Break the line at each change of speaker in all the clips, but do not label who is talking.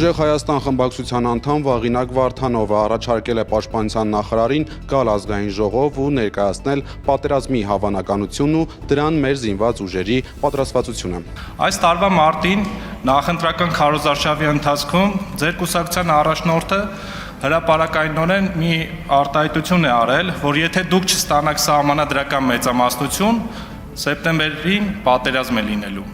Ուժեղ Հայաստան խմբակցության անդամ Վաղինակ Վարդանովը առաջարկել է Պաշտպանության նախարարին գալ ազգային ժողով ու ներկայացնել պատերազմի հավանականությունն ու դրան մեր զինված ուժերի պատրաստվածությունը։
Այս տարվա մարտին նախընտրական քարոզարշավի ընթացքում ձեր կուսակցության առաջնորդը հրապարակայնորեն մի արտահայտություն է արել, որ եթե դուք չստանաք սահմանադրական մեծամասնություն, սեպտեմբերին պատերազմ է լինելու։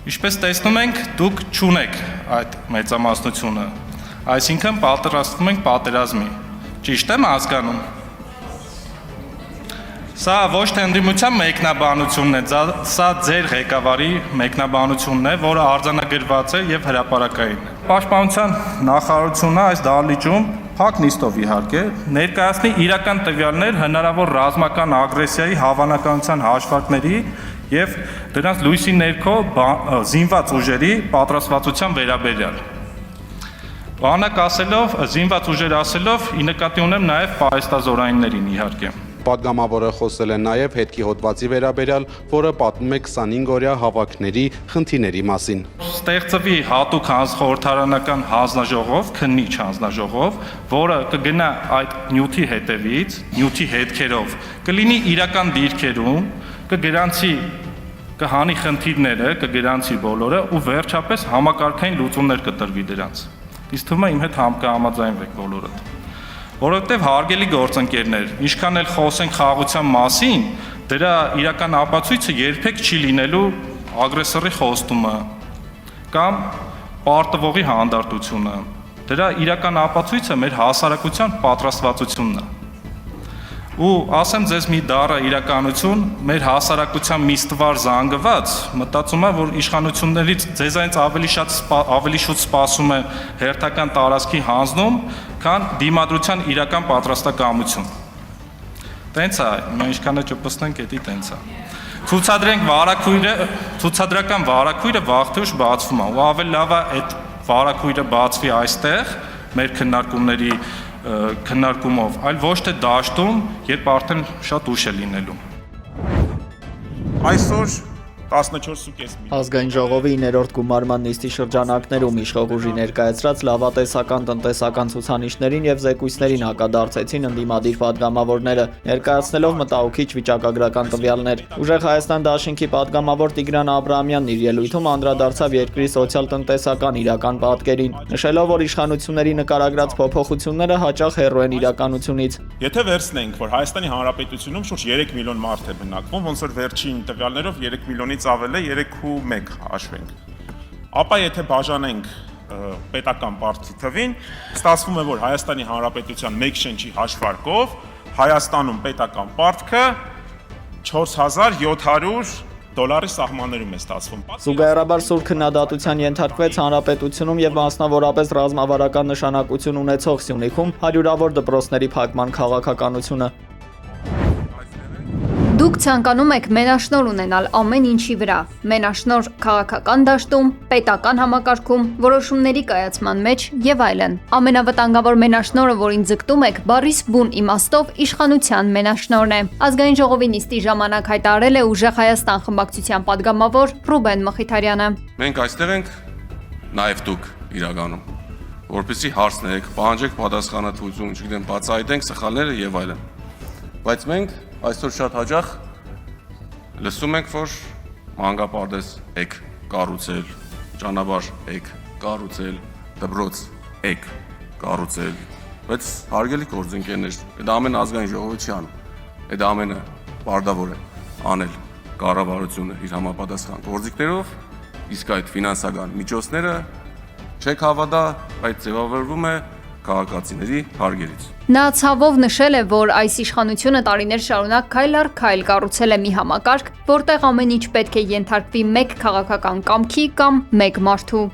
Ինչպես տեսնում ենք, դուք չունեք այդ մեծամասնությունը, այսինքն պատրաստվում ենք պատերազմի։ Ճիշտ եմ հասկանում։ Սա ոչ թե ընդդիմության մեկնաբանությունն է, սա ձեր ղեկավարի մեկնաբանությունն է, որը արձանագրված է եւ հրապարակային է։ Պաշտպանության նախարարությունը այս դահլիճում փակ նիստով իհարկե ներկայացնի իրական տվյալներ հնարավոր ռազմական ագրեսիայի հավանականության հաշվարկների եւ դրանց լույսի ներքո զինված ուժերի պատրաստվածության վերաբերյալ։ Բանակ ասելով, զինված ուժեր ասելով, ի նկատի ունեմ նաեւ պահեստազորայիններին իհարկե։
Պատգամավորը խոսել է նաև հետքի հոդվածի վերաբերյալ, որը պատմում է 25-օրյա հավաքների խնդիրների մասին։
Ստեղծվի հատուկ խորհրդարանական հանձնաժողով, քննիչ հանձնաժողով, որը կգնա այդ նյութի հետևից, նյութի հետքերով, կլինի իրական դիրքերում, կգրանցի կհանի խնդիրները, կգրանցի բոլորը ու վերջապես համակարգային լուծումներ կտրվի դրանց։ Իսկ թվում է իմ հետ կհամաձայնվեք բոլորդ։ Որովհետև հարգելի գործընկերներ, ինչքան էլ խոսենք խաղաղության մասին, դրա իրական ապացույցը երբեք չի լինելու ագրեսորի խոստումը կամ պարտվողի հանդարտությունը։ Դրա իրական ապացույցը մեր հասարակության պատրաստվածությունն է։ Ու ասեմ ձեզ մի դառը իրականություն, մեր հասարակության մի ստվար զանգված մտածում է, որ իշխանություններից ձեզանից ավելի շուտ սպասում է հերթական տարածքի հանձնում, քան դիմադրության իրական պատրաստակամություն։ Տենց է, մենք ինչքան է ճպստենք, էդի տենց է։ Ցուցադրենք ցուցադրական վարակույրը վաղ թե ուշ բացվում է, ու ավելի լավ է այդ վարակույրը բացվի այստեղ մեր քննարկումով, այլ ոչ թե դաշտում, երբ արդեն շատ ուշ է լինելու։
Այսօր 14.5
Ազգային ժողովի 9-րդ գումարման նիստի շրջանակներում իշխող ուժի ներկայացրած լավատեսական տնտեսական ցուցանիշներին եւ զեկույցներին հակադարձեցին ընդդիմադիր պատգամավորները, ներկայացնելով մտահոգիչ վիճակագրական տվյալներ։ Ուժեղ Հայաստան դաշինքի պատգամավոր Տիգրան Աբրահամյանն իր ելույթում անդրադարձավ երկրի սոցիալ-տնտեսական իրական պատկերին, նշելով, որ իշխանությունների նկարագրած փոփոխությունները հաճախ հեռու են իրականությունից։
Եթե վերցնենք, որ Հայաստանի Հանրապետությունում շուրջ 3 միլիոն մարդ է բնակվում, ոնց որ վերջին տվյալներով 3 միլիոնից ավել է 3.1 հաշվենք։ Ապա եթե բաժանենք պետական պարտքի թվին, ստացվում է, որ Հայաստանի Հանրապետության 1 շնչի հաշվարկով Հայաստանում պետական պարտքը 4700 դոլարի սահմաններում է ստացվում։
Զուգահեռաբար սուր քննադատության ենթարկվեց հանրապետությունում եւ մասնավորապես ռազմավարական նշանակություն ունեցող Սյունիքում հարյուրավոր դպրոցների փակման քաղաքականությունը։
Դուք ցանկանում եք մենաշնոր ունենալ ամեն ինչի վրա, մենաշնոր քաղաքական դաշտում, պետական համակարգում, որոշումների կայացման մեջ եւ այլն։ Ամենավտանգավոր մենաշնորը, որին ձգտում եք, բառիս բուն իմաստով իշխանության մենաշնորն է։ Ազգային ժողովի նիստի ժամանակ հայտարարել է Ուժեղ Հայաստան խմբակցության падգամավոր Ռուբեն Մխիթարյանը։
Մենք այստեղ ենք, նաեւ դուք իրականում, որպեսզի հարցնեք, պահանջեք պատասխանատվություն, չգիտեմ, բացահայտենք սխալները եւ այլն։ Բայց մենք այսօր շատ հաճախ լսում ենք, որ մանկապարտեզ եք կառուցել, ճանապարհ եք կառուցել, դպրոց եք կառուցել, բայց հարգելի գործընկերներ, դա ամեն ազգային ժողովը չի անում, դա ամենը պարտավոր է անել կառավարությունը իր համապատասխան գործիքներով, իսկ այդ ֆինանսական միջոցները չեք հավատա, բայց ձևավորվում է քաղաքացիների հարգերից։
Նա ցավով նշել է, որ այս իշխանությունը տարիներ շարունակ քայլ առ քայլ կառուցել է մի համակարգ, որտեղ ամեն ինչ պետք է ենթարկվի մեկ քաղաքական կամքի կամ մեկ մարդու։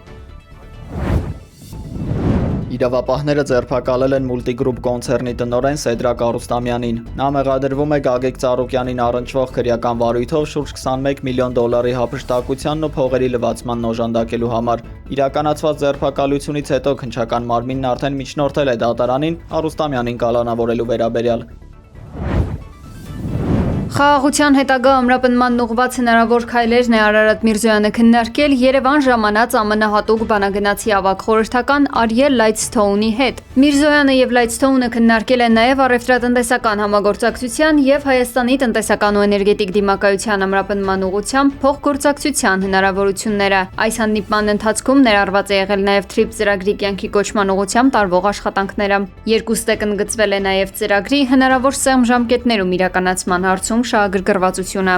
Իրավապահները ձերբակալել են Multigroup կոնցեռնի տնօրեն Սեդրակ Արուստամյանին։ Նա մեղադրվում է Գագիկ Ծառուկյանին առնչվող քրեական վարույթով շուրջ 21 միլիոն դոլարի հափշտակությանն ու փողերի լվացմանն օժանդակելու համար։ Իրականացված ձերբակալությունից հետո քննչական մարմինն արդեն միջնորդել է դատարանին Արուստամյանին կալանավորելու վերաբերյալ։
Խաղաղության հետագա ամրապնդման ուղղված հնարավոր քայլերն է Արարատ Միրզոյանը քննարկել Երևան ժամանած ԱՄՆ հատուկ բանագնացի ավագ խորհրդական Արիել Լայթսթոունի հետ։ Միրզոյանը եւ Լայթսթոունը քննարկել են նաեւ առևտրատնտեսական համագործակցության եւ Հայաստանի տնտեսական ու էներգետիկ դիմակայության ամրապնդման ուղղությամբ փոխգործակցության հնարավորությունները։ Այս հանդիպման ընթացքում ներառված է եղել նաեւ TRIPS ծրագրի կյանքի կոչման ուղղությամբ տարվող աշխատանքները։ Երկուստեք ընդգծվել է նաեւ ծրագրի հնարավոր սեղմ ժամկետներում իրականացման հարցում շահագրգռվածությունը։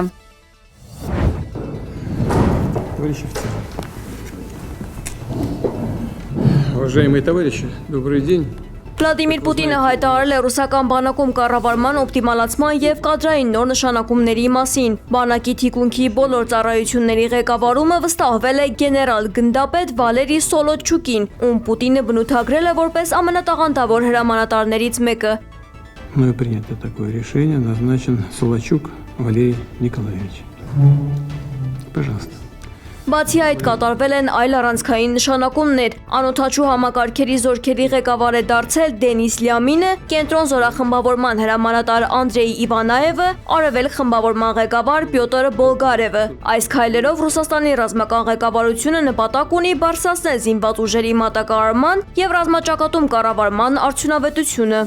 Товарищи офицеры. Уважаемые товарищи, добрый день.
Վլադիմիր Պուտինը հայտարարել է ռուսական բանակում կառավարման օպտիմալացման եւ կադրային նոր նշանակումների մասին։ Բանակի թիկունքի բոլոր ծառայությունների ղեկավարումը վստահվել է գեներալ գնդապետ Վալերի Սոլոչուկին, ում Պուտինը բնութագրել է որպես ամենատաղանդավոր հրամանատարներից մեկը։
Мною принято такое решение, назначен Солочук Валерий Николаевич. Пожалуйста.
Բացի այդ կատարվել են այլ առանցքային նշանակումներ։ Անօթաչու համակարգերի զորքերի ղեկավար է դարձել Դենիս Լյամինը, կենտրոն զորախմբավորման հրամանատար Անդրեյ Իվանաևը, արևելք խմբավորման ղեկավար Պյոտր Բոլգարևը։ Այս քայլերով Ռուսաստանի ռազմական ղեկավարությունը նպատակ ունի բարձրացնել զինված ուժերի մատակարարման եւ ռազմաճակատում կառավարման արդյունավետությունը։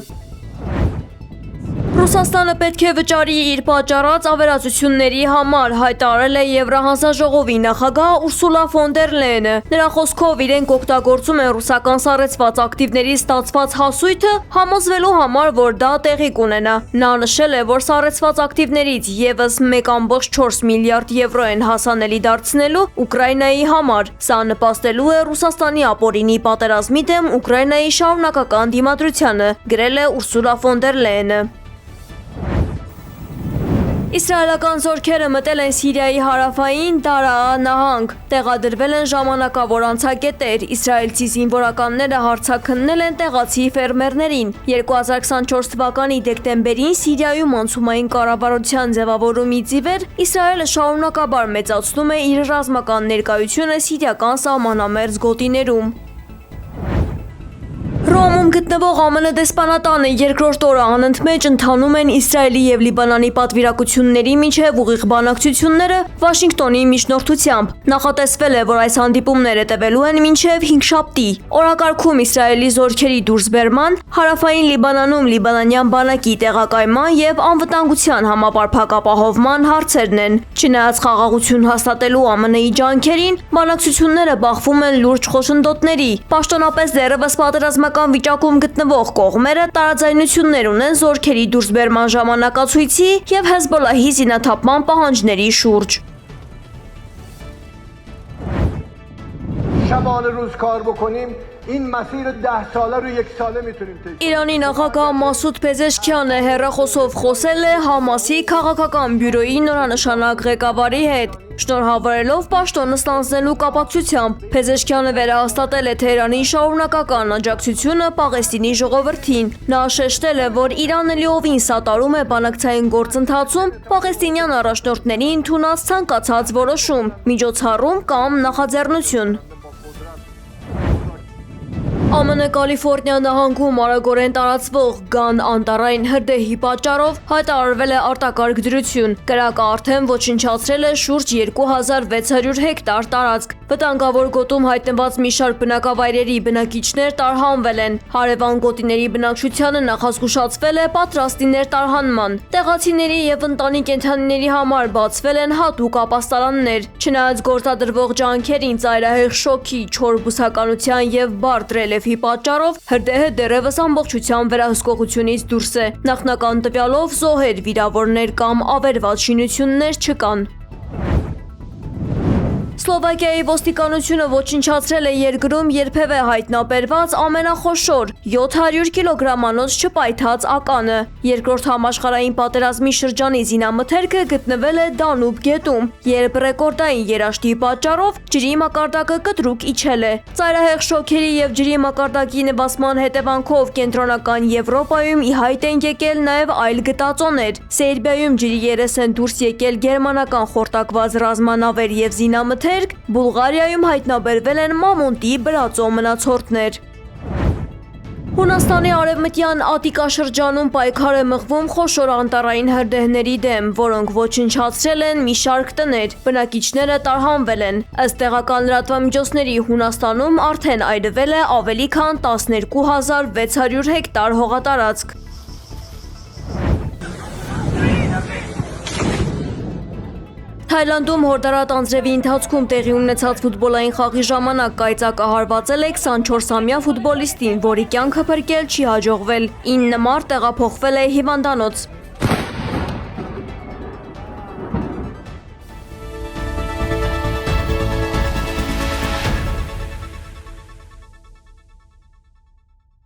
Ռուսաստանը պետք է վճարի իր պատճառած ավերածությունների համար, հայտարարել է Եվրահանձաժողովի նախագահ Ուրսուլա ֆոն դեր Լեյենը։ Նրա խոսքով իրենք օգտագործում են ռուսական սառեցված ակտիվների ստացված հասույթը համոզվելու համար, որ դա տեղի կունենա։ Նա նշել է, որ սառեցված ակտիվներից եւս 1.4 միլիարդ եվրո են հասանելի դարձնելու Ուկրաինայի համար։ Սա նպաստելու է Ռուսաստանի ապօրինի պատերազմի դեմ Ուկրաինայի շարունակական դիմադրությանը, գրել է Ուրսուլա ֆոն դեր Լեյենը։ Իսրայելական զորքերը մտել են Սիրիայի հարավային Դարաա նահանգ, տեղադրվել են ժամանակավոր անցակետեր, իսրայելցի զինվորականները հարձակննել են տեղացի ֆերմերներին։ 2024 թվականի դեկտեմբերին Սիրիայում անցումային կառավարության ձևավորումից ի վեր Իսրայելը շարունակաբար մեծացնում է իր ռազմական ներկայությունը սիրիական սահմանամերձ գոտիներում։ Ռոմում գտնվող ԱՄՆ դեսպանատանը երկրորդ օրը անընդմեջ ընթանում են Իսրայելի եւ Լիբանանի պատվիրակությունների միջև ուղիղ բանակցությունները Վաշինգտոնի միջնորդությամբ։ Նախատեսվել է, որ այս հանդիպումները տևելու են մինչև 5 օրակարգում Իսրայելի զորքերի դուրսբերման, հարավային Լիբանանում լիբանանյան բանակի տեղակայման եւ անվտանգության համապարփակ ապահովման հարցերն են։ Չնայած խաղաղություն հաստատելու ԱՄՆ-ի ջանքերին, բանակցությունները բախվում են լուրջ խոչընդոտների։ Պաշտոնապես դեռևս պատերազմական վիճակում գտնվող կողմերը տարաձայնություններ ունեն զորքերի դուրսբերման ժամանակացույցի եւ Հեզբոլահի զինաթափման պահանջների շուրջ։
شبانه روز کار بکنیم این مسیر 10 ساله رو 1 ساله میتونیم طی کنیم.
Իրանի նախագահ Մասուդ Փեզեշքյանը հեռախոսով խոսել է Համասի քաղաքական բյուրոյի նորանշանակ ղեկավարի հետ։ Շնորհավորելով պաշտոնը ստանձնելու կապակցությամբ Փեզեշքյանը վերահաստատել է Թեհրանի շարունակական աջակցությունը Պաղեստինի ժողովրդին։ Նա շեշտել է, որ Իրանը լիովին սատարում է բանակցային գործընթացում պաղեստինյան առաջնորդների ընդունած ցանկացած որոշում, միջոցառում կամ նախաձեռնություն։ ԱՄՆ Կալիֆոռնիա նահանգում արագորեն տարածվող Գան անտառային հրդեհի պատճառով հայտարարվել է արտակարգ դրություն։ Կրակը արդեն ոչնչացրել է շուրջ 2600 հեկտար տարածք։ Վտանգավոր գոտում հայտնված մի շարք բնակավայրերի բնակիչներ տարհանվել են։ Հարևան գոտիների բնակչությանը նախազգուշացվել է պատրաստի ներտարհանման։ Տեղացիների եւ ընտանի կենդանիների համար բացվել են հատուկ ապաստարաններ։ Չնայած գործադրվող ջանքերին ծայրահեղ շոկի, չոր բուսականության եւ բարդ ռելիեֆի պատճառով հրդեհը դեռևս ամբողջությամբ վերահսկողությունից դուրս է։ Նախնական տվյալով զոհեր, վիրավորներ կամ ավերված շինություններ չկան։ Սլովակիայի ոստիկանությունը ոչնչացրել է երկրում երբևէ հայտնաբերված ամենախոշոր 700 կիլոգրամանոց չպայթած ականը։ Երկրորդ համաշխարհային պատերազմի շրջանի զինամթերքը գտնվել է Դանուբ գետում, երբ ռեկորդային երաշտի պատճառով ջրի մակարդակը կտրուկ իջել է։ Ծայրահեղ շոկերի եւ ջրի մակարդակի նվազման հետևանքով կենտրոնական Եվրոպայում ի հայտ են եկել նաեւ այլ գտածոներ։ Սերբիայում ջրի երես են դուրս եկել գերմանական խորտակված ռազմանավեր եւ զինամթերք, Բուլղարիայում հայտնաբերվել են մամոնտի բրածո մնացորդներ։ Հունաստանի արևմտյան Ատիկա շրջանում պայքար է մղվում խոշոր անտառային հրդեհների դեմ, որոնք ոչնչացրել են մի շարք տներ, բնակիչները տարհանվել են։ Ըստ տեղական լրատվամիջոցների Հունաստանում արդեն այրվել է ավելի քան 12600 հեկտար հողատարածք։ Թայլանդում հորդարատ անձրևի ընթացքում տեղի ունեցած ֆուտբոլային խաղի ժամանակ կայծակահարվածել է 24-ամյա ֆուտբոլիստին, որի կյանքը փրկել չի հաջողվել։ 9 մարդ տեղափոխվել է հիվանդանոց։